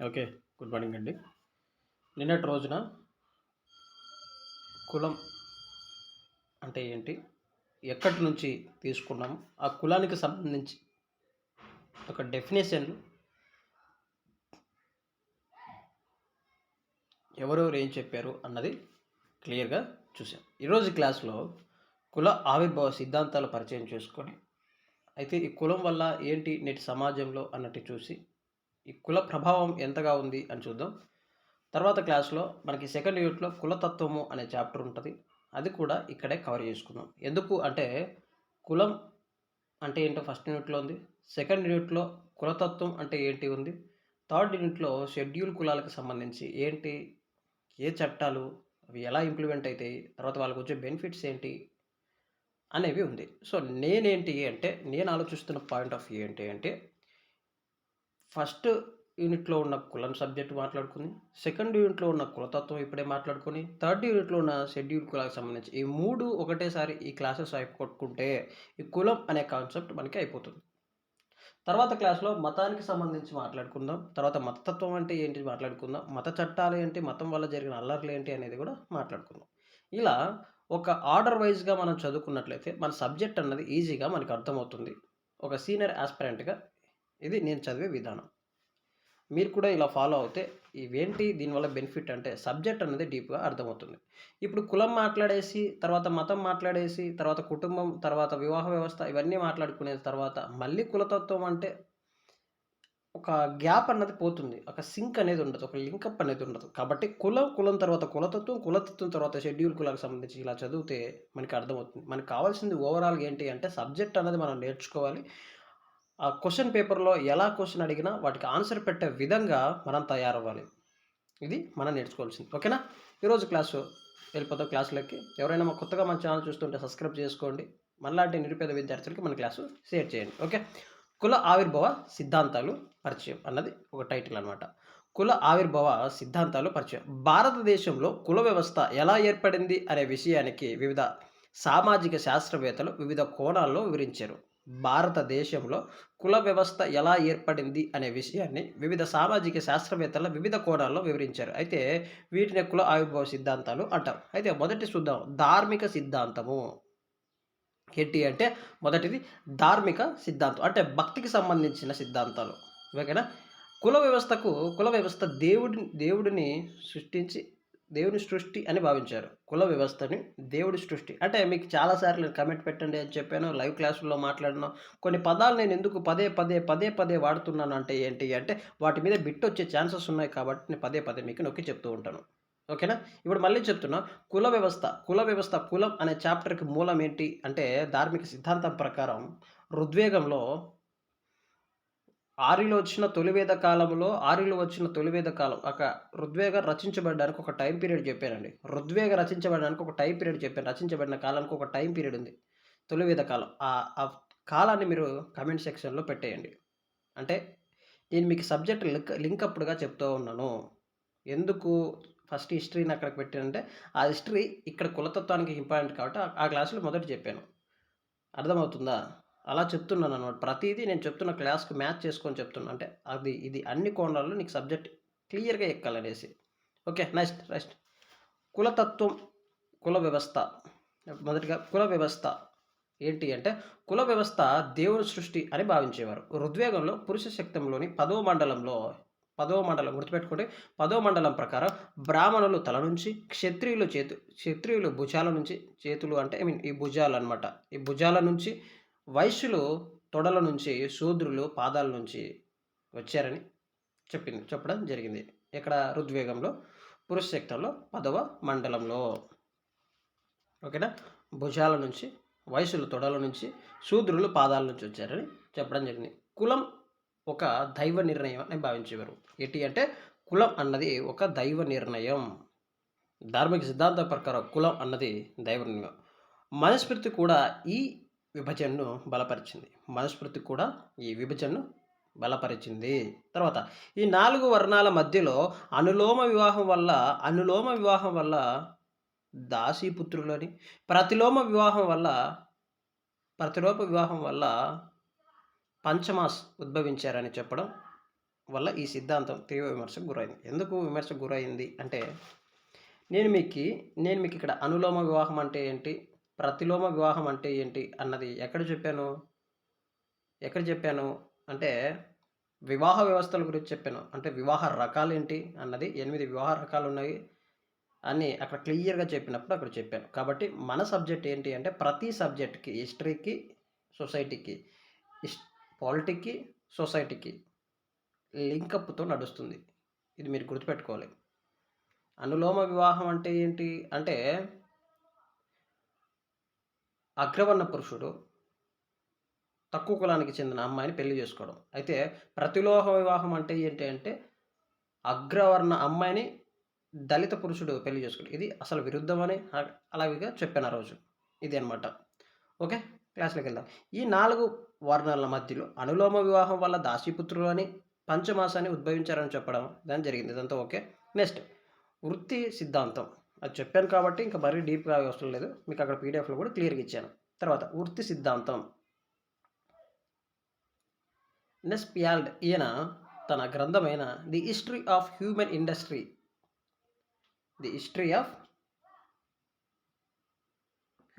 Okay. Good morning అండి. నిన్నటి రోజున కులం అంటే ఏంటి? ఎక్కడి నుంచి తీసుకున్నాము? ఆ కులానికి సంబంధించి ఒక డెఫినేషన్‌లు ఎవరెవరు ఏం చెప్పారు అన్నది క్లియర్‌గా చూసాం. ఈరోజు క్లాస్‌లో కుల ఆవిర్భావ సిద్ధాంతాలు పరిచయం చేసుకొని, అయితే ఈ కులం వల్ల ఏంటి నేటి సమాజంలో అన్నట్టు చూసి, ఈ కుల ప్రభావం ఎంతగా ఉంది అని చూద్దాం. తర్వాత క్లాస్‌లో మనకి సెకండ్ యూనిట్‌లో కులతత్వము అనే చాప్టర్ ఉంటది. అది కూడా ఇక్కడే కవర్ చేసుకుందాం. ఎందుకు అంటే కులం అంటే ఏంటో ఫస్ట్ యూనిట్‌లో ఉంది. సెకండ్ యూనిట్‌లో కులతత్వం అంటే ఏంటి ఉంది. థర్డ్ యూనిట్‌లో షెడ్యూల్ కులాలకు సంబంధించి ఏంటి, ఏ చట్టాలు, అవి ఎలా ఇంప్లిమెంట్ అయితాయి, తర్వాత వాళ్ళకొచ్చే బెనిఫిట్స్ ఏంటి అనేవి ఉంది. సో, నేనేంటి అంటే నేను ఆలోచిస్తున్న పాయింట్ ఆఫ్ వ్యూ ఏంటి అంటే ఫస్ట్ యూనిట్‌లో ఉన్న కులం సబ్జెక్ట్ మాట్లాడుకొని, సెకండ్ యూనిట్‌లో ఉన్న కులతత్వం ఇప్పుడే మాట్లాడుకొని, థర్డ్ యూనిట్‌లో ఉన్న షెడ్యూల్ కులాలకు సంబంధించి ఈ 3 ఒకటేసారి ఈ క్లాసెస్ అయిపోగొట్టుకుంటే, ఈ కులం అనే కాన్సెప్ట్ మనకి అయిపోతుంది. తర్వాత క్లాస్‌లో మతానికి సంబంధించి మాట్లాడుకుందాం. తర్వాత మతతత్వం అంటే ఏంటి మాట్లాడుకుందాం. మత చట్టాలు ఏంటి, మతం వల్ల జరిగిన అల్లర్లేంటి అనేది కూడా మాట్లాడుకుందాం. ఇలా ఒక ఆర్డర్ వైస్‌గా మనం చదువుకున్నట్లయితే, మన సబ్జెక్ట్ అన్నది ఈజీగా మనకు అర్థమవుతుంది. ఒక సీనియర్ యాస్పిరెంట్‌గా ఇది నేను చదివే విధానం. మీరు కూడా ఇలా ఫాలో అవుతే ఇవేంటి దీనివల్ల బెనిఫిట్ అంటే సబ్జెక్ట్ అనేది డీప్‌గా అర్థమవుతుంది. ఇప్పుడు కులం మాట్లాడేసి, తర్వాత మతం మాట్లాడేసి, తర్వాత కుటుంబం, తర్వాత వివాహ వ్యవస్థ ఇవన్నీ మాట్లాడుకునే తర్వాత మళ్ళీ కులతత్వం అంటే ఒక గ్యాప్ అన్నది పోతుంది. ఒక సింక్ అనేది ఉండదు. ఒక లింకప్ అనేది ఉండదు. కాబట్టి కులం, కులం తర్వాత కులతత్వం, కులతత్వం తర్వాత షెడ్యూల్ కులాలకు సంబంధించి ఇలా చదివితే మనకి అర్థమవుతుంది. మనకు కావాల్సింది ఓవరాల్‌గా ఏంటి అంటే సబ్జెక్ట్ అనేది మనం నేర్చుకోవాలి. ఆ క్వెషన్ పేపర్‌లో ఎలా క్వెషన్ అడిగినా వాటికి ఆన్సర్ పెట్టే విధంగా మనం తయారవ్వాలి. ఇది మనం నేర్చుకోవాల్సింది. ఓకేనా? ఈరోజు వెళ్ళిపోదాం క్లాస్‌లోకి. ఎవరైనా కొత్తగా మన ఛానెల్ చూస్తుంటే సబ్స్క్రైబ్ చేసుకోండి. మనలాంటి నిరుపేద విద్యార్థులకి మన క్లాసు షేర్ చేయండి. ఓకే. కుల ఆవిర్భావ సిద్ధాంతాలు పరిచయం అన్నది ఒక టైటిల్ అన్నమాట. కుల ఆవిర్భావ సిద్ధాంతాలు పరిచయం. భారతదేశంలో కుల వ్యవస్థ ఎలా ఏర్పడింది అనే విషయానికి వివిధ సామాజిక శాస్త్రవేత్తలు వివిధ కోణాల్లో వివరించారు. భారతదేశంలో కుల వ్యవస్థ ఎలా ఏర్పడింది అనే విషయాన్ని వివిధ సామాజిక శాస్త్రవేత్తలు వివిధ కోణాల్లో వివరించారు. అయితే వీటిని కుల ఆవిర్భావ సిద్ధాంతాలు అంటారు. అయితే మొదటి చూద్దాం ధార్మిక సిద్ధాంతము. ఏంటి అంటే మొదటిది ధార్మిక సిద్ధాంతం. అంటే భక్తికి సంబంధించిన సిద్ధాంతాలు. ఓకేనా? కుల వ్యవస్థ దేవుడిని సృష్టించి దేవుని సృష్టి అని భావించారు. కుల వ్యవస్థని దేవుడి సృష్టి. అంటే మీకు చాలా సార్లు నేను కామెంట్ పెట్టండి అని చెప్పాను. లైవ్ క్లాసుల్లో మాట్లాడాను. కొన్ని పదాలు నేను ఎందుకు పదే పదే వాడుతున్నానంటే ఏంటి అంటే వాటి మీద బిట్ వచ్చే ఛాన్సెస్ ఉన్నాయి కాబట్టి నేను పదే పదే మీకు నొక్కి చెప్తూ ఉంటాను. ఓకేనా? ఇప్పుడు మళ్ళీ చెప్తున్నా. కులం అనే చాప్టర్‌కి మూలం ఏంటి అంటే ధార్మిక సిద్ధాంతం ప్రకారం ఋగ్వేదంలో ఆర్యులు వచ్చిన తొలి వేద కాలం ఋగ్వేదం రచించబడడానికి ఒక టైమ్ పీరియడ్ చెప్పానండి. ఋగ్వేదం రచించబడడానికి ఒక టైమ్ పీరియడ్ చెప్పాను. రచించబడిన కాలానికి ఒక టైమ్ పీరియడ్ ఉంది. తొలి వేద కాలం. ఆ కాలాన్ని మీరు కామెంట్ సెక్షన్‌లో పెట్టేయండి. అంటే నేను మీకు సబ్జెక్ట్ లింకప్డ్‌గా చెప్తూ ఉన్నాను. ఎందుకు ఫస్ట్ హిస్టరీని అక్కడికి పెట్టానంటే, ఆ హిస్టరీ ఇక్కడ కులతత్వానికి ఇంపార్టెంట్ కాబట్టి ఆ క్లాస్‌లో మొదట చెప్పాను. అర్థమవుతుందా? అలా చెప్తున్నాననమాట. ప్రతీదీ నేను చెప్తున్న క్లాస్‌కి మ్యాచ్ చేసుకొని చెప్తున్నా. అంటే ఇది అన్ని కోణాల్లో నీకు సబ్జెక్ట్ క్లియర్‌గా ఎక్కాలనేసి. ఓకే. నెక్స్ట్ కులతత్వం, కుల వ్యవస్థ. మొదటిగా కుల వ్యవస్థ ఏంటి అంటే, కుల వ్యవస్థ దేవుని సృష్టి అని భావించేవారు. ఋగ్వేదంలో పురుష శక్తంలోని 10వ మండలం గుర్తుపెట్టుకోండి. 10వ మండలం ప్రకారం బ్రాహ్మణులు తల నుంచి, క్షత్రియులు భుజాల నుంచి, చేతులు అంటే ఐ మీన్ ఈ భుజాలనమాట. ఈ భుజాల నుంచి, వైశ్యులు తొడల నుంచి, శూద్రులు పాదాల నుంచి వచ్చారని చెప్పడం జరిగింది. ఇక్కడ ఋగ్వేదంలో పురుష శక్తంలో 10వ మండలంలో. ఓకేనా? భుజాల నుంచి, వైశ్యులు తొడల నుంచి, శూద్రులు పాదాల నుంచి వచ్చారని చెప్పడం జరిగింది. కులం ఒక దైవ నిర్ణయం అని భావించేవారు. ఏంటి అంటే కులం అన్నది ఒక దైవ నిర్ణయం. ధార్మిక సిద్ధాంతం ప్రకారం కులం అన్నది దైవ నిర్ణయం. మనుస్మృతి కూడా ఈ విభజనను బలపరిచింది. మనుస్మృతి కూడా ఈ విభజనను బలపరిచింది. తర్వాత ఈ 4 వర్ణాల మధ్యలో అనులోమ వివాహం వల్ల దాసీపుత్రులని, ప్రతిలోమ వివాహం వల్ల ప్రతిలోమ వివాహం వల్ల పంచమాస్ ఉద్భవించారని చెప్పడం వల్ల ఈ సిద్ధాంతం తీవ్ర విమర్శకు గురైంది. ఎందుకు విమర్శకు గురైంది అంటే, నేను మీకు ఇక్కడ అనులోమ వివాహం అంటే ఏంటి? ప్రతిలోమ వివాహం అంటే ఏంటి? అన్నది ఎక్కడ చెప్పాను? అంటే వివాహ వ్యవస్థల గురించి చెప్పాను. అంటే వివాహ రకాలేంటి అన్నది 8 వివాహ రకాలున్నాయి అని అక్కడ క్లియర్‌గా చెప్పినప్పుడు అక్కడ చెప్పాను. కాబట్టి మన సబ్జెక్ట్ ఏంటి అంటే ప్రతి సబ్జెక్ట్‌కి హిస్టరీకి, సొసైటీకి, హిస్ పాలిటీకి, సొసైటీకి లింకప్‌తో నడుస్తుంది. ఇది మీరు గుర్తుపెట్టుకోవాలి. అనులోమ వివాహం అంటే ఏంటి? అంటే అగ్రవర్ణ పురుషుడు తక్కువ కులానికి చెందిన అమ్మాయిని పెళ్లి చేసుకోవడం. అయితే ప్రతిలోమ వివాహం అంటే ఏంటి అంటే అగ్రవర్ణ అమ్మాయిని దళిత పురుషుడు పెళ్లి చేసుకోవడం. ఇది అసలు విరుద్ధమని అలాగ చెప్పాను ఆ రోజు. ఇది అనమాట. ఓకే. క్లాస్‌లోకెళ్దాం. ఈ 4 వర్ణాల మధ్యలో అనులోమ వివాహం వల్ల దాసీపుత్రులు అని, పంచమాసాన్ని ఉద్భవించారని చెప్పడం దాని జరిగింది. ఇదంతా ఓకే. నెక్స్ట్ వృత్తి సిద్ధాంతం. అది చెప్పాను కాబట్టి ఇంక మరీ డీప్‌గా అవసరం లేదు. మీకు అక్కడ పీడిఎఫ్‌లో కూడా క్లియర్‌గా ఇచ్చాను. తర్వాత వృత్తి సిద్ధాంతం. నెస్ పియాల్డ్ ఈయన తన గ్రంథమైన the history of human industry the history of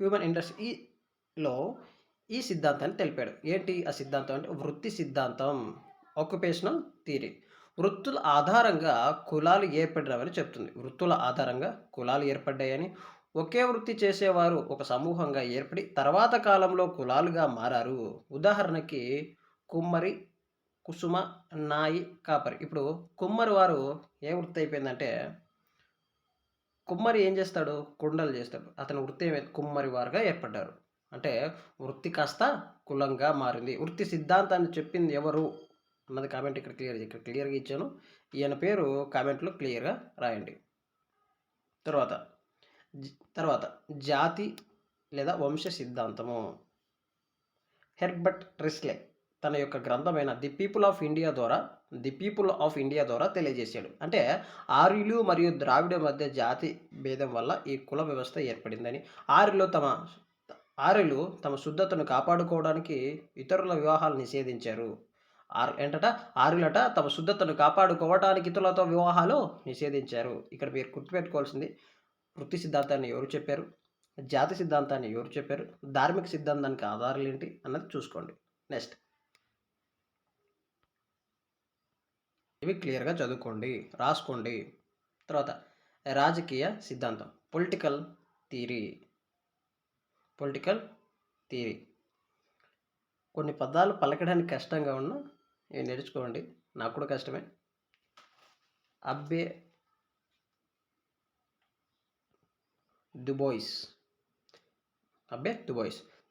human ఇండస్ట్రీలో ఈ సిద్ధాంతాన్ని తెలిపాడు. ఏంటి ఆ సిద్ధాంతం అంటే వృత్తి సిద్ధాంతం, ఆక్యుపేషనల్ థియరీ. వృత్తుల ఆధారంగా కులాలు ఏర్పడినవని చెప్తుంది. వృత్తుల ఆధారంగా కులాలు ఏర్పడ్డాయని, ఒకే వృత్తి చేసేవారు ఒక సమూహంగా ఏర్పడి తర్వాత కాలంలో కులాలుగా మారారు. ఉదాహరణకి కుమ్మరి, కుసుమ, నాయి, కాపరి. ఇప్పుడు కుమ్మరి వారు ఏ వృత్తి అయిపోయిందంటే కుమ్మరి ఏం చేస్తాడు? కుండలు చేస్తాడు. అతని వృత్తి కుమ్మరి వారుగా ఏర్పడ్డారు. అంటే వృత్తి కాస్త కులంగా మారింది. వృత్తి సిద్ధాంతాన్ని చెప్పింది ఎవరు? అన్నది కామెంట్ ఇక్కడ క్లియర్‌గా ఇచ్చాను. ఈయన పేరు కామెంట్‌లో క్లియర్‌గా రాయండి. తర్వాత తర్వాత జాతి లేదా వంశ సిద్ధాంతము. హెర్బర్ట్ రిస్లే తన యొక్క గ్రంథమైన ది పీపుల్ ఆఫ్ ఇండియా ద్వారా తెలియజేశాడు. అంటే ఆర్యులు మరియు ద్రావిడ మధ్య జాతి భేదం వల్ల ఈ కుల వ్యవస్థ ఏర్పడిందని, ఆర్యులు తమ శుద్ధతను కాపాడుకోవడానికి ఇతరుల వివాహాలు నిషేధించారు. ఆర్యులట తమ శుద్ధతను కాపాడుకోవడానికి ఇతరులతో వివాహాలు నిషేధించారు. ఇక్కడ మీరు గుర్తుపెట్టుకోవాల్సింది వృత్తి సిద్ధాంతాన్ని ఎవరు చెప్పారు? జాతి సిద్ధాంతాన్ని ఎవరు చెప్పారు? ధార్మిక సిద్ధాంతానికి ఆధారాలు ఏంటి అన్నది చూసుకోండి. నెక్స్ట్ ఇవి క్లియర్‌గా చదువుకోండి, రాసుకోండి. తర్వాత రాజకీయ సిద్ధాంతం, పొలిటికల్ థియరీ. కొన్ని పదాలు పలకడానికి కష్టంగా ఉన్నా ఇవి నేర్చుకోండి. నాకు కూడా కష్టమే. అబ్బే డుబోయిస్.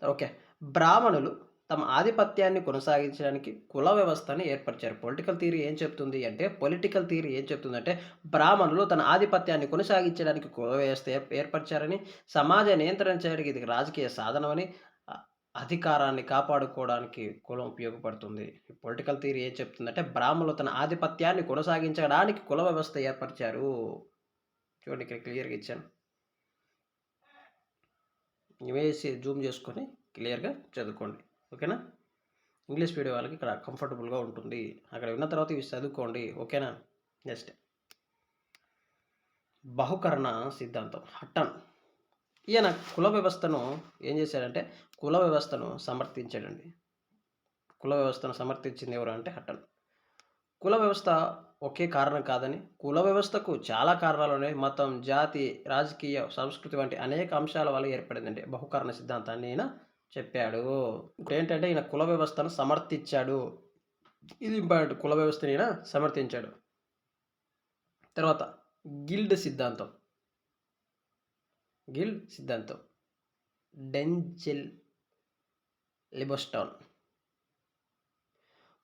ఓకే. బ్రాహ్మణులు తమ ఆధిపత్యాన్ని కొనసాగించడానికి కుల వ్యవస్థని ఏర్పరిచారు. పొలిటికల్ థియరీ ఏం చెప్తుందంటే బ్రాహ్మణులు తన ఆధిపత్యాన్ని కొనసాగించడానికి కుల వ్యవస్థ ఏర్పరిచారని, సమాజ నియంత్రణ చేయడానికి ఇది రాజకీయ సాధనమని, అధికారాన్ని కాపాడుకోవడానికి కులం ఉపయోగపడుతుంది. పొలిటికల్ థియరీ ఏం చెప్తుందంటే బ్రాహ్మణులు తన ఆధిపత్యాన్ని కొనసాగించడానికి కుల వ్యవస్థ ఏర్పరిచారు. చూడండి ఇక్కడ క్లియర్‌గా ఇచ్చాను. ఇమేజ్ జూమ్ చేసుకొని క్లియర్‌గా చదువుకోండి. ఓకేనా? ఇంగ్లీష్ మీడియం వాళ్ళకి ఇక్కడ కంఫర్టబుల్‌గా ఉంటుంది. అక్కడ విన్న తర్వాత ఇవి చదువుకోండి. ఓకేనా? నెక్స్ట్ బహుకరణ సిద్ధాంతం. హట్టన్ ఈయన కుల వ్యవస్థను ఏం చేశాడంటే కుల వ్యవస్థను సమర్థించాడండి. కుల వ్యవస్థను సమర్థించింది ఎవరు అంటే హట్టన్. కుల వ్యవస్థ ఒకే కారణం కాదని, కుల వ్యవస్థకు చాలా కారణాలున్నాయి. మతం, జాతి, రాజకీయ, సంస్కృతి వంటి అనేక అంశాల వల్ల ఏర్పడిందండి. బహుకరణ సిద్ధాంతాన్ని ఈయన చెప్పాడు. ఇప్పుడేంటంటే ఈయన కుల వ్యవస్థను సమర్థించాడు. ఇది ఇంపార్టెంట్. కుల వ్యవస్థని ఈయన సమర్థించాడు. తర్వాత గిల్డ్ సిద్ధాంతం. డెంజెల్ లిబోస్టాన్.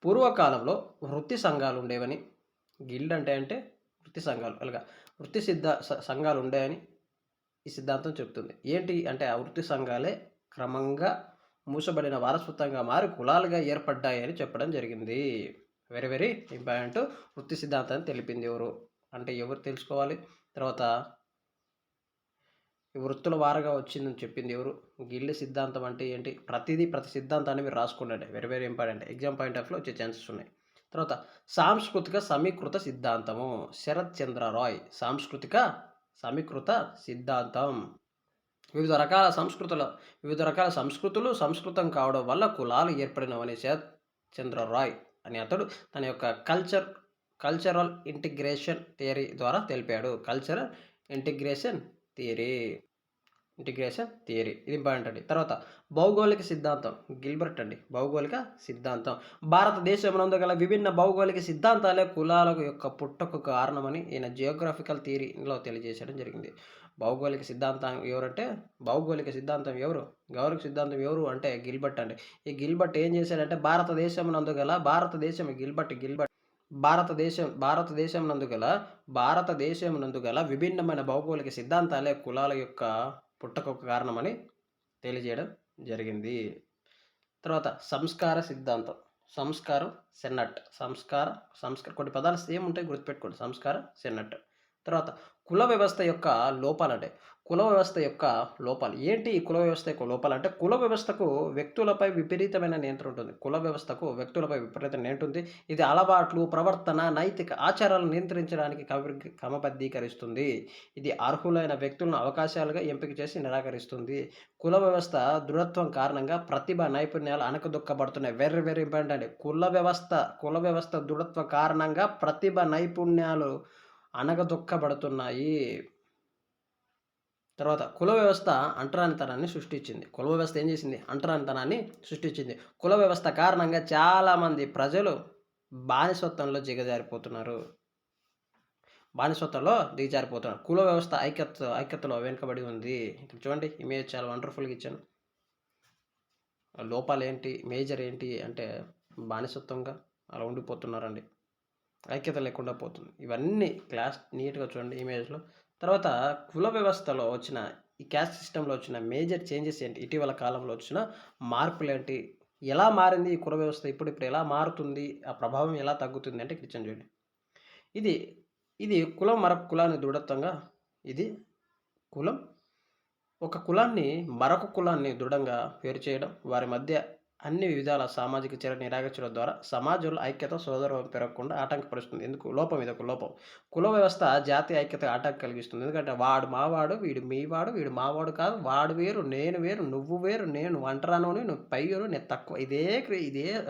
పూర్వకాలంలో వృత్తి సంఘాలు ఉండేవని, గిల్డ్ అంటే వృత్తి సంఘాలు, అలాగా వృత్తి సంఘాలు ఉండేవని ఈ సిద్ధాంతం చెప్తుంది. ఏంటి అంటే ఆ వృత్తి సంఘాలే క్రమంగా మూసబడిన వారసత్వంగా మారి కులాలుగా ఏర్పడ్డాయని చెప్పడం జరిగింది. Very very important. వృత్తి సిద్ధాంతాన్ని తెలిపింది ఎవరు అంటే ఎవరు తెలుసుకోవాలి. తర్వాత ఈ వృత్తుల వారగా వచ్చిందని చెప్పింది ఎవరు? గిల్డ్ సిద్ధాంతం అంటే ఏంటి? ప్రతి సిద్ధాంతాన్ని మీరు రాసుకోండి. Very very important. Exam point of వ్యూలో వచ్చే ఛాన్సెస్ ఉన్నాయి. తర్వాత సాంస్కృతిక సమీకృత సిద్ధాంతము శరత్ చంద్ర రాయ్. సాంస్కృతిక సమీకృత సిద్ధాంతం వివిధ రకాల సంస్కృతులు సంస్కృతం కావడం వల్ల కులాలు ఏర్పడినవని శరత్ చంద్ర రాయ్ అనే అతడు తన యొక్క కల్చరల్ ఇంటిగ్రేషన్ థియరీ ద్వారా తెలిపాడు. కల్చరల్ ఇంటిగ్రేషన్ థియరీ ఇది ఇంపార్టెంట్ అండి. తర్వాత భౌగోళిక సిద్ధాంతం గిల్బర్ట్ అండి. భౌగోళిక సిద్ధాంతం భారతదేశంలో గల విభిన్న భౌగోళిక సిద్ధాంతాలే కులాల యొక్క పుట్టుకు కారణమని ఈయన జియోగ్రఫికల్ థియరీలో తెలియజేయడం జరిగింది. భౌగోళిక సిద్ధాంతం భౌగోళిక సిద్ధాంతం ఎవరు అంటే గిల్బర్ట్ అండి. ఈ గిల్బర్ట్ ఏం చేశాడంటే భారతదేశం నందు గల విభిన్నమైన భౌగోళిక సిద్ధాంతాలే కులాల యొక్క పుట్టుకకు కారణమని తెలియజేయడం జరిగింది. తర్వాత సంస్కార సిద్ధాంతం సంస్కార కొన్ని పదాలు సేమ్ ఉంటాయి, గుర్తుపెట్టుకోండి. సంస్కార సెన్నట్. తర్వాత కుల వ్యవస్థ యొక్క లోపాలు ఏంటి? ఈ కుల వ్యవస్థ యొక్క లోపాలు అంటే కుల వ్యవస్థకు వ్యక్తులపై విపరీతమైన నియంత్రణ ఉంటుంది. ఇది అలవాట్లు, ప్రవర్తన, నైతిక ఆచారాలను నియంత్రించడానికి క్రమబద్ధీకరిస్తుంది. ఇది అర్హులైన వ్యక్తులను అవకాశాలుగా ఎంపిక చేసి నిరాకరిస్తుంది. కుల వ్యవస్థ దృఢత్వం కారణంగా ప్రతిభ, నైపుణ్యాలు అణగదొక్కబడుతున్నాయి. వెరీ వెరీ ఇంపార్టెంట్ అండి. కుల వ్యవస్థ దృఢత్వ కారణంగా ప్రతిభ, నైపుణ్యాలు అణగదొక్కబడుతున్నాయి. తర్వాత కుల వ్యవస్థ అంటరానితనాన్ని సృష్టించింది. కుల వ్యవస్థ ఏం చేసింది? అంటరానితనాన్ని సృష్టించింది. కుల వ్యవస్థ కారణంగా చాలామంది ప్రజలు బానిసత్వంలో దిగజారిపోతున్నారు. కుల వ్యవస్థ ఐక్యతలో వెనుకబడి ఉంది. ఇక్కడ చూడండి, ఇమేజ్ చాలా వండర్ఫుల్గా ఇచ్చాను. లోపాలు ఏంటి, మేజర్ ఏంటి అంటే బానిసత్వంగా అలా ఉండిపోతున్నారండి. ఐక్యత లేకుండా పోతుంది. ఇవన్నీ క్లాస్ నీట్గా చూడండి ఇమేజ్లో. తర్వాత కుల వ్యవస్థలో వచ్చిన ఈ క్యాస్ట్ సిస్టంలో వచ్చిన మేజర్ చేంజెస్ ఏంటి, ఇటీవల కాలంలో వచ్చిన మార్పులు ఏంటి, ఎలా మారింది ఈ కుల వ్యవస్థ, ఇప్పుడు ఎలా మారుతుంది, ఆ ప్రభావం ఎలా తగ్గుతుంది అంటే ఇక్కడ చూడండి. ఇది కులం మరొక కులాన్ని దృఢత్వంగా ఒక కులాన్ని మరొక కులాన్ని దృఢంగా వేరు చేయడం, వారి మధ్య అన్ని విధాల సామాజిక చర్య నిరాకరించడం ద్వారా సమాజంలో ఐక్యత, సోదరభావం పెరగకుండా ఆటంకపరుస్తుంది. ఎందుకు? ఇదొక లోపం. కుల వ్యవస్థ జాతీయ ఐక్యత ఆటంకం కలిగిస్తుంది. ఎందుకంటే వాడు మావాడు, వీడు మీవాడు, వీడు మావాడు కాదు, వాడు వేరు, నేను వేరు, నువ్వు వేరు, నేను వంటరానోని, నువ్వు పైరు, నేను తక్కువ. ఇదే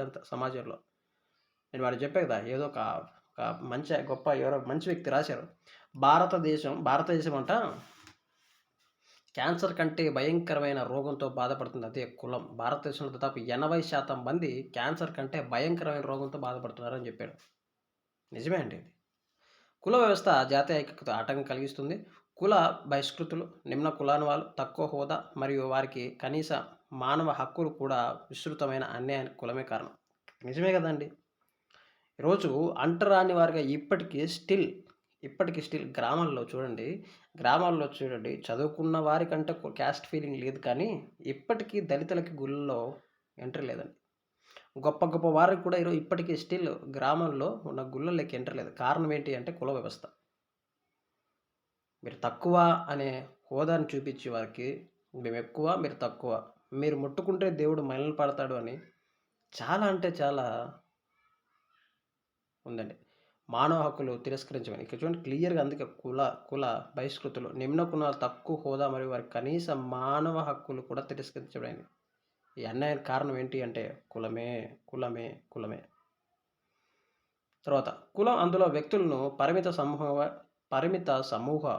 అంత సమాజంలో. నేను వాడు చెప్పే కదా, ఏదో ఒక గొప్ప ఎవరో మంచి వ్యక్తి రాశారు. భారతదేశం అంట క్యాన్సర్ కంటే భయంకరమైన రోగంతో బాధపడుతుంది, అదే కులం. భారతదేశంలో దాదాపు 80% మంది క్యాన్సర్ కంటే భయంకరమైన రోగంతో బాధపడుతున్నారని చెప్పాడు. నిజమే అండి ఇది. కుల వ్యవస్థ జాతీయ ఐక్యత ఆటంకం కలిగిస్తుంది. కుల బహిష్కృతులు, నిమ్న కులాని వాళ్ళు, తక్కువ హోదా మరియు వారికి కనీస మానవ హక్కులు కూడా విస్తృతమైన అన్యాయానికి కులమే కారణం. నిజమే కదండి. ఈరోజు అంటరాని వారిగా ఇప్పటికీ స్టిల్ గ్రామాల్లో చూడండి చదువుకున్న వారికంటే క్యాస్ట్ ఫీలింగ్ లేదు, కానీ ఇప్పటికీ దళితులకి గుళ్ళలో ఎంట్రీ లేదండి. గొప్ప గొప్ప వారికి కూడా ఈరోజు ఇప్పటికీ స్టిల్ గ్రామంలో ఉన్న గుళ్ళలోకి ఎంట్రీ లేదు. కారణం ఏంటి అంటే కుల వ్యవస్థ. మీరు తక్కువ అనే హోదాని చూపించే వారికి మేము ఎక్కువ, మీరు తక్కువ, మీరు ముట్టుకుంటే దేవుడు మైలను పడతాడు అని చాలా అంటే చాలా ఉందండి. మానవ హక్కులు తిరస్కరించమని ఇక్కడ చూడండి క్లియర్గా. అందుకే కుల బహిష్కృతులు, నిమ్న కులాలు, తక్కువ హోదా మరియు వారి కనీస మానవ హక్కులు కూడా తిరస్కరించబడింది. ఈ అన్యాయానికి కారణం ఏంటి అంటే కులమే. తర్వాత కులం అందులో వ్యక్తులను పరిమిత సమూహ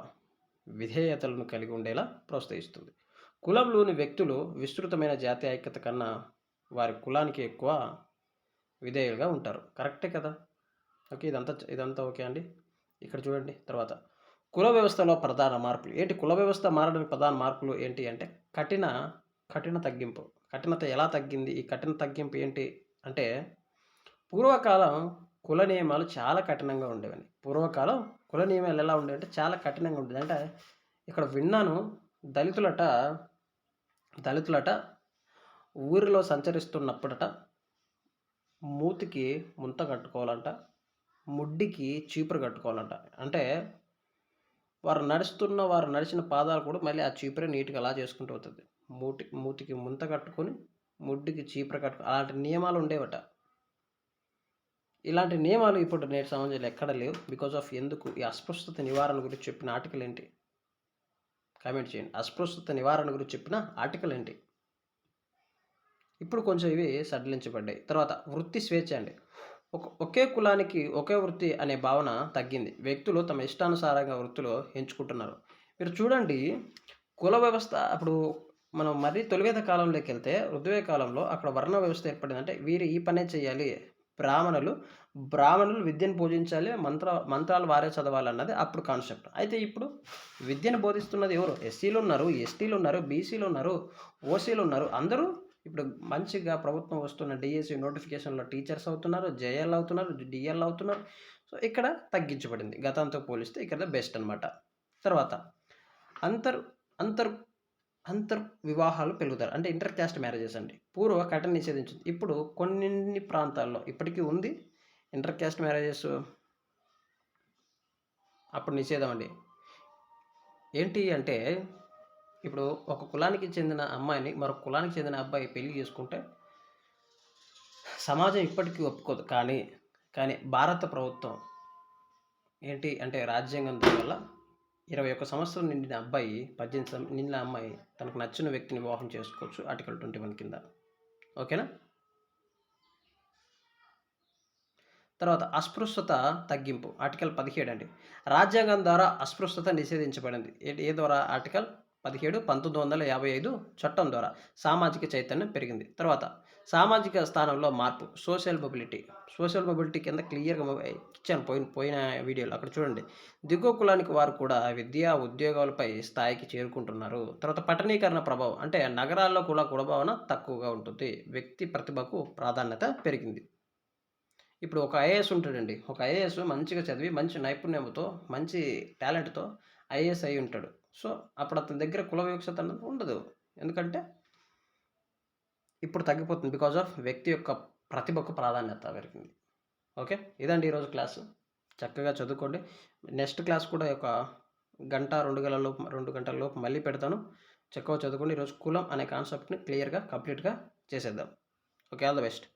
విధేయతలను కలిగి ఉండేలా ప్రోత్సహిస్తుంది. కులంలోని వ్యక్తులు విస్తృతమైన జాతీయ ఐక్యత కన్నా వారి కులానికి ఎక్కువ విధేయులుగా ఉంటారు. కరెక్టే కదా. ఓకే, ఇదంతా ఓకే అండి. ఇక్కడ చూడండి. తర్వాత కుల వ్యవస్థలో ప్రధాన మార్పులు ఏంటి? కుల వ్యవస్థ మారడానికి ప్రధాన మార్పులు ఏంటి అంటే కఠిన తగ్గింపు. కఠినత ఎలా తగ్గింది? ఈ కఠిన తగ్గింపు ఏంటి అంటే పూర్వకాలం కుల నియమాలు చాలా కఠినంగా ఉండేవని. పూర్వకాలం కుల నియమాలు ఎలా ఉండేవంటే చాలా కఠినంగా ఉండేది. అంటే ఇక్కడ విన్నాను, దళితులట ఊరిలో సంచరిస్తున్నప్పుడట మూతికి ముంత కట్టుకోవాలంట, ముడ్డికి చీపురు కట్టుకోవాలంట. అంటే వారు నడిచిన పాదాలు కూడా మళ్ళీ ఆ చీపురే నీట్గా అలా చేసుకుంటూ అవుతుంది. మూతికి ముంత కట్టుకొని ముడ్డికి చీపురు అలాంటి నియమాలు ఉండేవట. ఇలాంటి నియమాలు ఇప్పుడు నేటి సమాజంలో ఎక్కడ లేవు. బికాజ్ ఆఫ్ ఎందుకు? ఈ అస్పృశ్యత నివారణ గురించి చెప్పిన ఆర్టికల్ ఏంటి? కామెంట్ చేయండి. అస్పృశ్యత నివారణ గురించి చెప్పిన ఆర్టికల్ ఏంటి? ఇప్పుడు కొంచెం ఇవి సడలించబడ్డాయి. తర్వాత వృత్తి స్వేచ్ఛ అండి. ఒకే కులానికి ఒకే వృత్తి అనే భావన తగ్గింది. వ్యక్తులు తమ ఇష్టానుసారంగా వృత్తులు ఎంచుకుంటున్నారు. మీరు చూడండి, కుల వ్యవస్థ అప్పుడు మనం మరీ తొలివేద కాలంలోకి వెళ్తే, ఋగ్వేద కాలంలో అక్కడ వర్ణ వ్యవస్థ ఏర్పడిందంటే వీరు ఈ పనే చేయాలి. బ్రాహ్మణులు విద్యను పూజించాలి, మంత్రాలు వారే చదవాలన్నది అప్పుడు కాన్సెప్ట్. అయితే ఇప్పుడు విద్యను బోధిస్తున్నది ఎవరు? ఎస్సీలు ఉన్నారు, ఎస్టీలు ఉన్నారు, బీసీలు ఉన్నారు, ఓసీలు ఉన్నారు. అందరూ ఇప్పుడు మంచిగా ప్రభుత్వం వస్తున్న డిఎస్సి నోటిఫికేషన్లో టీచర్స్ అవుతున్నారు, జేఎల్ అవుతున్నారు, డిఎల్ అవుతున్నారు. సో ఇక్కడ తగ్గించబడింది. గతంతో పోలిస్తే ఇక్కడ బెస్ట్ అనమాట. తర్వాత అంతర్ అంతర్ అంతర్ వివాహాలు పెరుగుతారు. అంటే ఇంటర్ క్యాస్ట్ మ్యారేజెస్ అండి. పూర్వ కట్న నిషేధించింది. ఇప్పుడు కొన్ని ప్రాంతాల్లో ఇప్పటికీ ఉంది ఇంటర్ క్యాస్ట్ మ్యారేజెస్. అప్పుడు నిషేధం అండి. ఏంటి అంటే ఇప్పుడు ఒక కులానికి చెందిన అమ్మాయిని మరొక కులానికి చెందిన అబ్బాయి పెళ్లి చేసుకుంటే సమాజం ఇప్పటికీ ఒప్పుకోదు. కానీ భారత ప్రభుత్వం ఏంటి అంటే రాజ్యాంగం వల్ల 21 సంవత్సరం నిండిన అబ్బాయి 18 నిండిన అమ్మాయి తనకు నచ్చిన వ్యక్తిని వివాహం చేసుకోవచ్చు ఆర్టికల్ 21 కింద. ఓకేనా? తర్వాత అస్పృశ్యత తగ్గింపు ఆర్టికల్ 17 అండి. రాజ్యాంగం ద్వారా అస్పృశ్యత నిషేధించబడింది. ఏ ద్వారా? ఆర్టికల్ 17 1955 చట్టం ద్వారా సామాజిక చైతన్యం పెరిగింది. తర్వాత సామాజిక స్థానంలో మార్పు సోషల్ మొబిలిటీ కింద క్లియర్గా ఇచ్చాను పోయిన వీడియోలో. అక్కడ చూడండి, దిగువ కులానికి వారు కూడా విద్యా ఉద్యోగాలపై స్థాయికి చేరుకుంటున్నారు. తర్వాత పట్టణీకరణ ప్రభావం అంటే నగరాల్లో కూడా కులభావన తక్కువగా ఉంటుంది. వ్యక్తి ప్రతిభకు ప్రాధాన్యత పెరిగింది. ఇప్పుడు ఒక ఐఏఎస్ ఉంటాడండి. ఒక ఐఏఎస్ మంచిగా చదివి మంచి నైపుణ్యంతో మంచి టాలెంట్తో ఐఏఎస్ అయి ఉంటాడు. సో అప్పుడు అతని దగ్గర కుల వివక్షత అన్నది ఉండదు. ఎందుకంటే ఇప్పుడు తగ్గిపోతుంది. బికాజ్ ఆఫ్ వ్యక్తి యొక్క ప్రతిభకు ప్రాధాన్యత పెరిగింది. ఓకే, ఇదండి ఈరోజు క్లాసు. చక్కగా చదువుకోండి. నెక్స్ట్ క్లాస్ కూడా ఒక గంట 2 గంటల లోపు మళ్ళీ పెడతాను. చక్కగా చదువుకోండి. ఈరోజు కులం అనే కాన్సెప్ట్ని క్లియర్గా కంప్లీట్గా చేసేద్దాం. Okay, all the best.